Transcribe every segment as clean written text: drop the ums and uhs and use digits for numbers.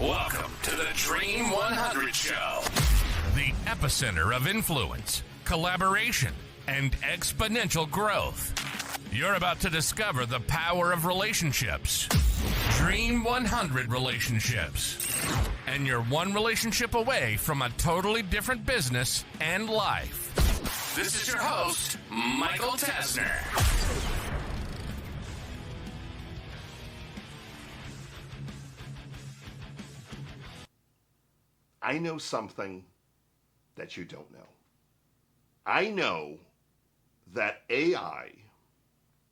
Welcome to the Dream 100 Show, the epicenter of influence, collaboration, and exponential growth. You're about to discover the power of relationships. Dream 100 relationships. And you're one relationship away from a totally different business and life. This is your host, Michael Tasner. I know something that you don't know. I know that AI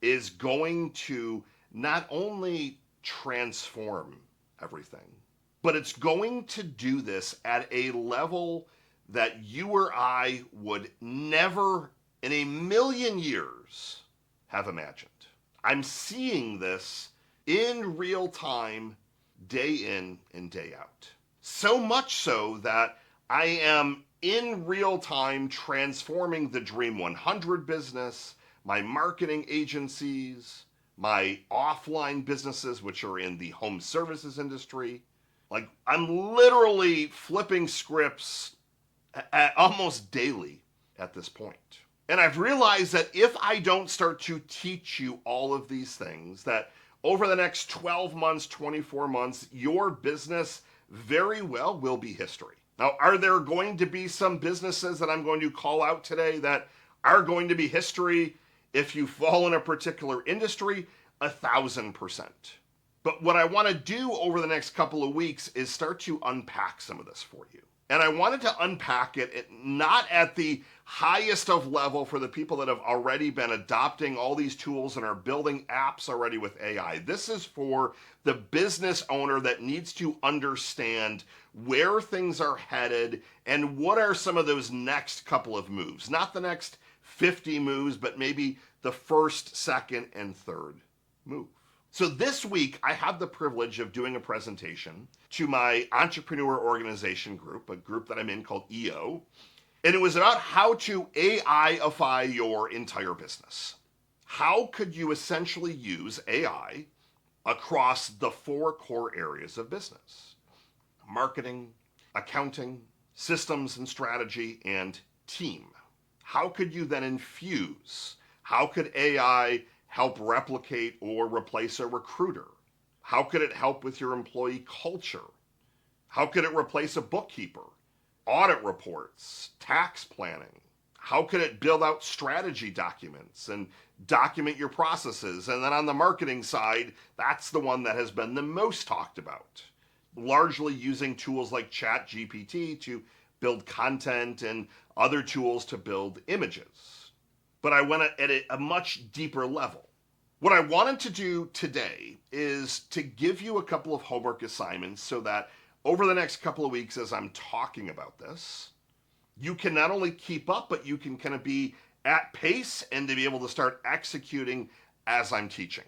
is going to not only transform everything, but it's going to do this at a level that you or I would never in a million years have imagined. I'm seeing this in real time, day in and day out. So much so that I am in real time transforming the Dream 100 business, my marketing agencies, my offline businesses, which are in the home services industry. Like, I'm literally flipping scripts almost daily at this point. And I've realized that if I don't start to teach you all of these things, that over the next 12 months, 24 months, your business very well will be history. Now, are there going to be some businesses that I'm going to call out today that are going to be history if you fall in a particular industry? 1,000%. But what I want to do over the next couple of weeks is start to unpack some of this for you. And I wanted to unpack it not at the highest of level for the people that have already been adopting all these tools and are building apps already with AI. This is for the business owner that needs to understand where things are headed and what are some of those next couple of moves. Not the next 50 moves, but maybe the first, second, and third move. So this week, I had the privilege of doing a presentation to my entrepreneur organization group, a group that I'm in called EO. And it was about how to AI-ify your entire business. How could you essentially use AI across the 4 core areas of business? Marketing, accounting, systems and strategy, and team. How could you then infuse? How could AI help replicate or replace a recruiter? How could it help with your employee culture? How could it replace a bookkeeper? Audit reports, tax planning. How could it build out strategy documents and document your processes? And then on the marketing side, that's the one that has been the most talked about, largely using tools like ChatGPT to build content and other tools to build images. But I went at a much deeper level. What I wanted to do today is to give you a couple of homework assignments so that over the next couple of weeks as I'm talking about this, you can not only keep up, but you can kind of be at pace and to be able to start executing as I'm teaching.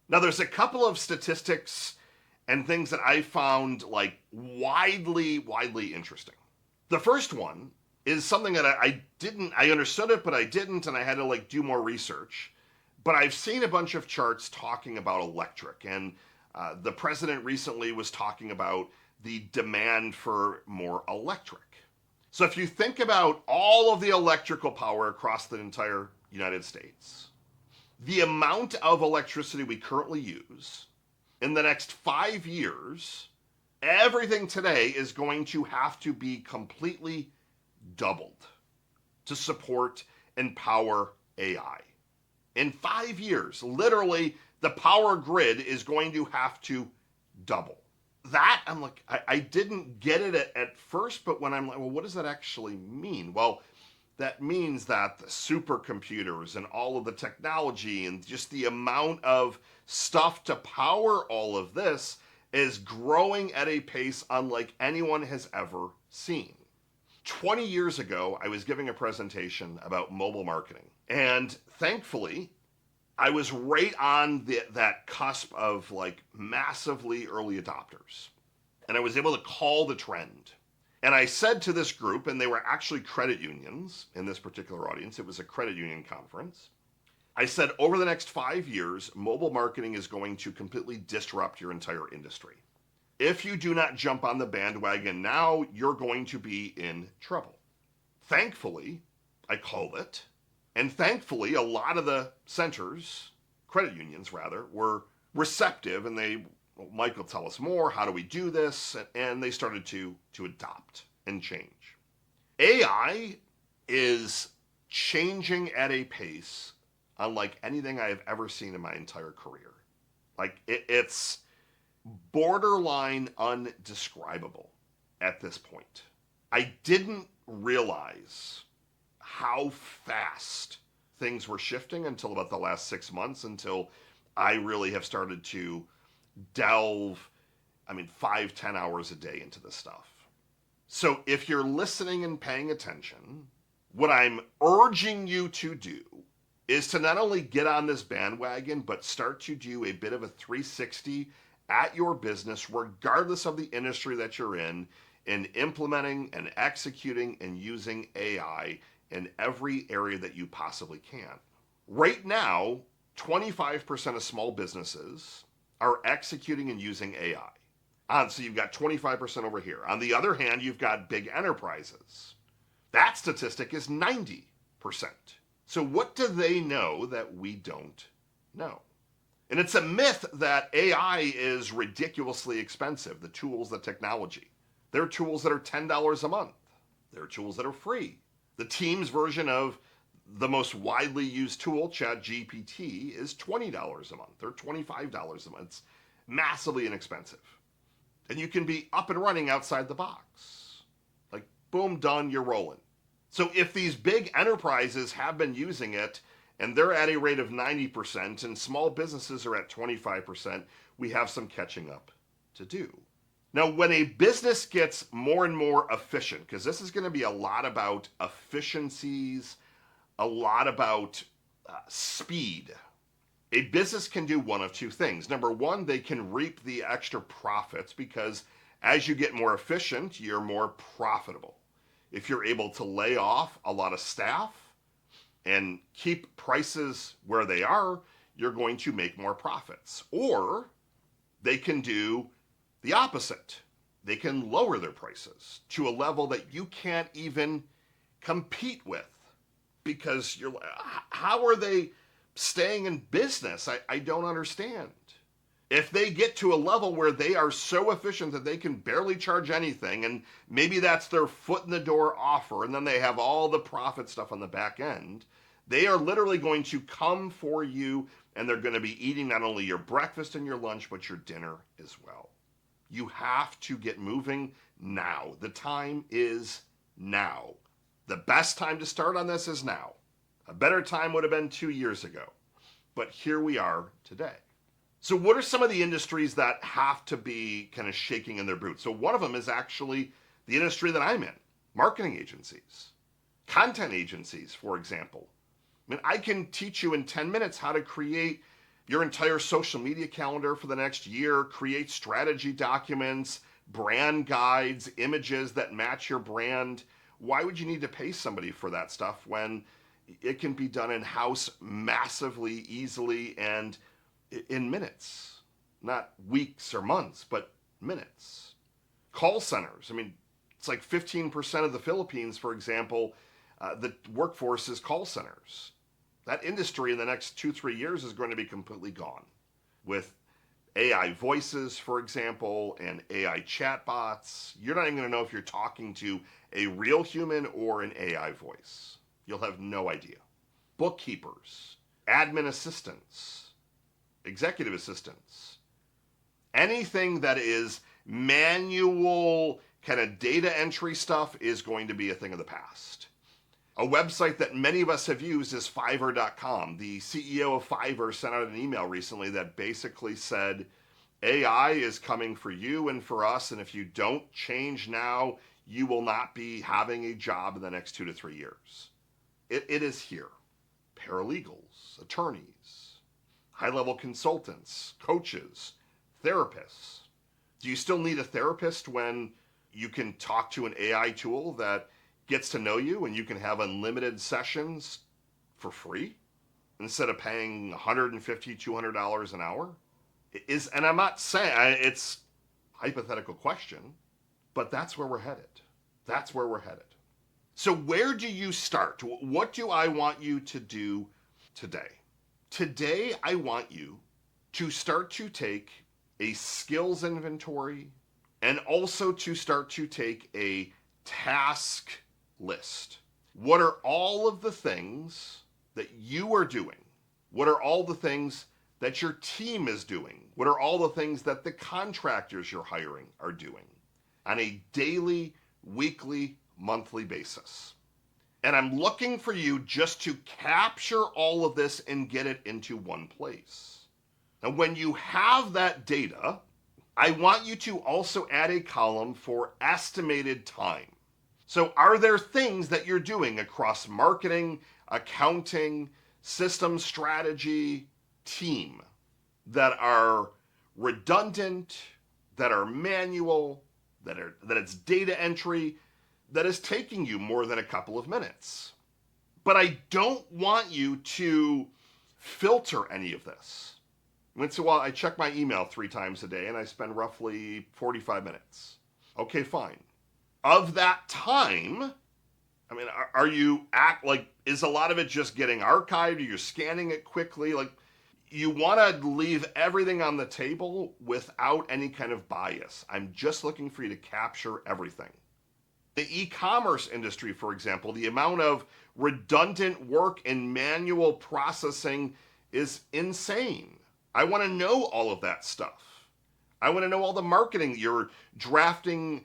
Now, there's a couple of statistics and things that I found like widely interesting. The first one is something that I understood it, but I didn't, and I had to like do more research. But I've seen a bunch of charts talking about electric, and the president recently was talking about the demand for more electric. So if you think about all of the electrical power across the entire United States, the amount of electricity we currently use in the next 5 years, everything today is going to have to be completely doubled to support and power AI. In 5 years, literally, the power grid is going to have to double. That, I'm like, I didn't get it at first, but when I'm like, well, what does that actually mean? Well, that means that the supercomputers and all of the technology and just the amount of stuff to power all of this is growing at a pace unlike anyone has ever seen. 20 years ago, I was giving a presentation about mobile marketing. And thankfully, I was right on that cusp of like massively early adopters. And I was able to call the trend. And I said to this group, and they were actually credit unions in this particular audience, it was a credit union conference. I said, over the next 5 years, mobile marketing is going to completely disrupt your entire industry. If you do not jump on the bandwagon now, you're going to be in trouble. Thankfully, I call it, and thankfully, a lot of the centers, credit unions rather, were receptive, and they, well, Mike will tell us more. How do we do this? And they started to adopt and change. AI is changing at a pace unlike anything I have ever seen in my entire career. Like it's borderline undescribable at this point. I didn't realize how fast things were shifting until about the last 6 months, until I really have started to delve, 5, 10 hours a day into this stuff. So if you're listening and paying attention, what I'm urging you to do is to not only get on this bandwagon, but start to do a bit of a 360 at your business, regardless of the industry that you're in implementing and executing and using AI in every area that you possibly can. Right now, 25% of small businesses are executing and using AI. So you've got 25% over here. On the other hand, you've got big enterprises. That statistic is 90%. So what do they know that we don't know? And it's a myth that AI is ridiculously expensive, the tools, the technology. There are tools that are $10 a month. There are tools that are free. The Teams version of the most widely used tool, ChatGPT, is $20 a month or $25 a month. It's massively inexpensive. And you can be up and running outside the box. Like, boom, done, you're rolling. So if these big enterprises have been using it and they're at a rate of 90% and small businesses are at 25%, we have some catching up to do. Now, when a business gets more and more efficient, because this is going to be a lot about efficiencies, a lot about speed, a business can do one of two things. Number one, they can reap the extra profits because as you get more efficient, you're more profitable. If you're able to lay off a lot of staff and keep prices where they are, you're going to make more profits. Or they can do the opposite. They can lower their prices to a level that you can't even compete with because you're, how are they staying in business? I don't understand. If they get to a level where they are so efficient that they can barely charge anything, and maybe that's their foot in the door offer, and then they have all the profit stuff on the back end, they are literally going to come for you, and they're going to be eating not only your breakfast and your lunch, but your dinner as well. You have to get moving now. The time is now. The best time to start on this is now. A better time would have been 2 years ago. But here we are today. So what are some of the industries that have to be kind of shaking in their boots? So one of them is actually the industry that I'm in, marketing agencies, content agencies, for example. I can teach you in 10 minutes how to create your entire social media calendar for the next year, create strategy documents, brand guides, images that match your brand. Why would you need to pay somebody for that stuff when it can be done in-house massively, easily, and in minutes? Not weeks or months, but minutes. Call centers. It's like 15% of the Philippines, for example, the workforce is call centers. That industry in the next 2-3 years is going to be completely gone. With AI voices, for example, and AI chatbots, you're not even going to know if you're talking to a real human or an AI voice. You'll have no idea. Bookkeepers, admin assistants, executive assistants, anything that is manual kind of data entry stuff is going to be a thing of the past. A website that many of us have used is Fiverr.com. The CEO of Fiverr sent out an email recently that basically said, AI is coming for you and for us, and if you don't change now, you will not be having a job in the next 2 to 3 years. It is here. Paralegals, attorneys, high-level consultants, coaches, therapists. Do you still need a therapist when you can talk to an AI tool that gets to know you and you can have unlimited sessions for free instead of paying $150, $200 an hour? And I'm not saying it's hypothetical question, but that's where we're headed. That's where we're headed. So where do you start? What do I want you to do today? Today, I want you to start to take a skills inventory and also to start to take a task list. What are all of the things that you are doing? What are all the things that your team is doing? What are all the things that the contractors you're hiring are doing on a daily, weekly, monthly basis? And I'm looking for you just to capture all of this and get it into one place. And when you have that data, I want you to also add a column for estimated time. So are there things that you're doing across marketing, accounting, system strategy, team that are redundant, that are manual, that it's data entry, that is taking you more than a couple of minutes? But I don't want you to filter any of this. Once in a while, I check my email 3 times a day and I spend roughly 45 minutes. Okay, fine. Of that time, I mean, are you is a lot of it just getting archived? Are you scanning it quickly? Like, you want to leave everything on the table without any kind of bias. I'm just looking for you to capture everything. The e-commerce industry, for example, the amount of redundant work and manual processing is insane. I want to know all of that stuff. I want to know all the marketing. You're drafting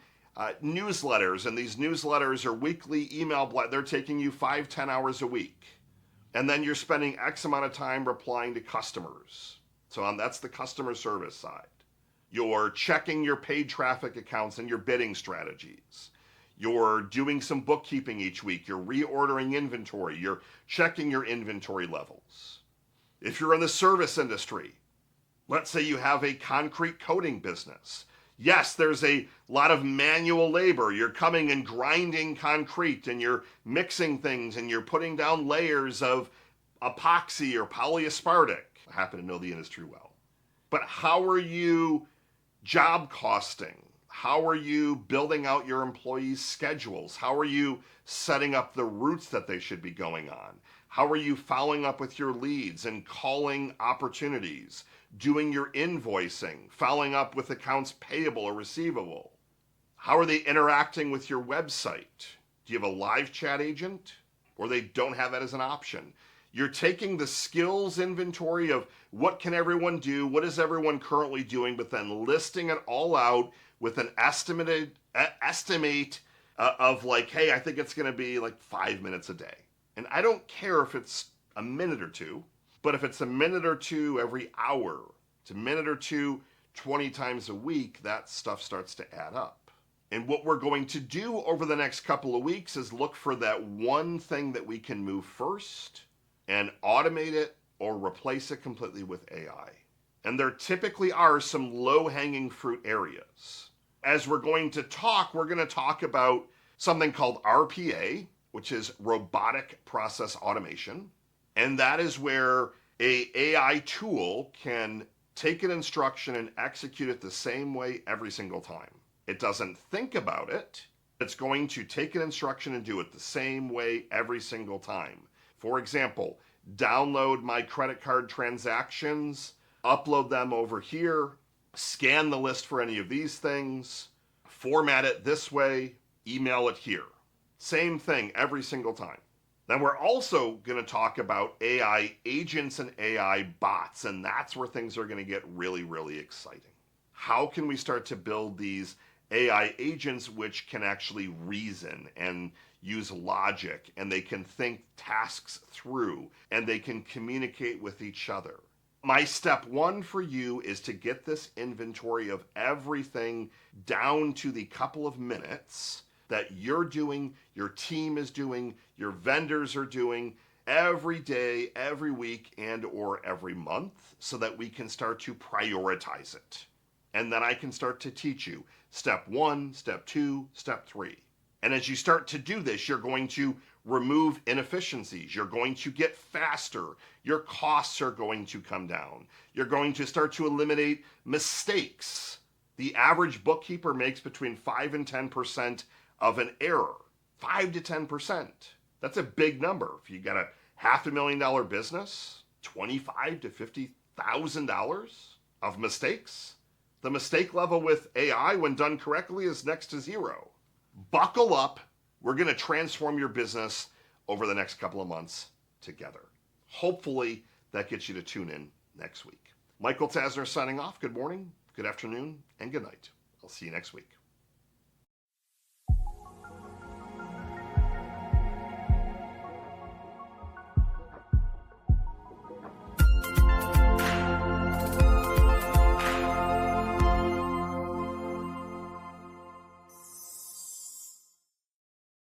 newsletters, and these newsletters are weekly email they're taking you 5-10 hours a week. And then you're spending X amount of time replying to customers. So that's the customer service side. You're checking your paid traffic accounts and your bidding strategies. You're doing some bookkeeping each week. You're reordering inventory. You're checking your inventory levels. If you're in the service industry, let's say you have a concrete coating business. Yes, there's a lot of manual labor. You're coming and grinding concrete and you're mixing things and you're putting down layers of epoxy or polyaspartic. I happen to know the industry well. But how are you job costing? How are you building out your employees' schedules? How are you setting up the routes that they should be going on? How are you following up with your leads and calling opportunities? Doing your invoicing, following up with accounts payable or receivable? How are they interacting with your website? Do you have a live chat agent? Or they don't have that as an option? You're taking the skills inventory of what can everyone do, what is everyone currently doing, but then listing it all out with an estimate of like, hey, I think it's going to be like 5 minutes a day. And I don't care if it's a minute or two, but if it's a minute or two every hour, it's a minute or two 20 times a week, that stuff starts to add up. And what we're going to do over the next couple of weeks is look for that one thing that we can move first and automate it or replace it completely with AI. And there typically are some low-hanging fruit areas. As we're going to talk about something called RPA, which is robotic process automation. And that is where a AI tool can take an instruction and execute it the same way every single time. It doesn't think about it. It's going to take an instruction and do it the same way every single time. For example, download my credit card transactions, upload them over here, scan the list for any of these things, format it this way, email it here. Same thing every single time. Then we're also going to talk about AI agents and AI bots, and that's where things are going to get really, really exciting. How can we start to build these AI agents which can actually reason and use logic, and they can think tasks through, and they can communicate with each other? My step 1 for you is to get this inventory of everything down to the couple of minutes that you're doing, your team is doing, your vendors are doing every day, every week, and or every month, so that we can start to prioritize it. And then I can start to teach you step 1, step 2, step 3. And as you start to do this, you're going to remove inefficiencies. You're going to get faster. Your costs are going to come down. You're going to start to eliminate mistakes. The average bookkeeper makes between 5 and 10% of an error. 5 to 10%. That's a big number. If you got a $500,000 business, $25,000 to $50,000 of mistakes. The mistake level with AI, when done correctly, is next to zero. Buckle up. We're going to transform your business over the next couple of months together. Hopefully that gets you to tune in next week. Michael Tasner signing off. Good morning, good afternoon, and good night. I'll see you next week.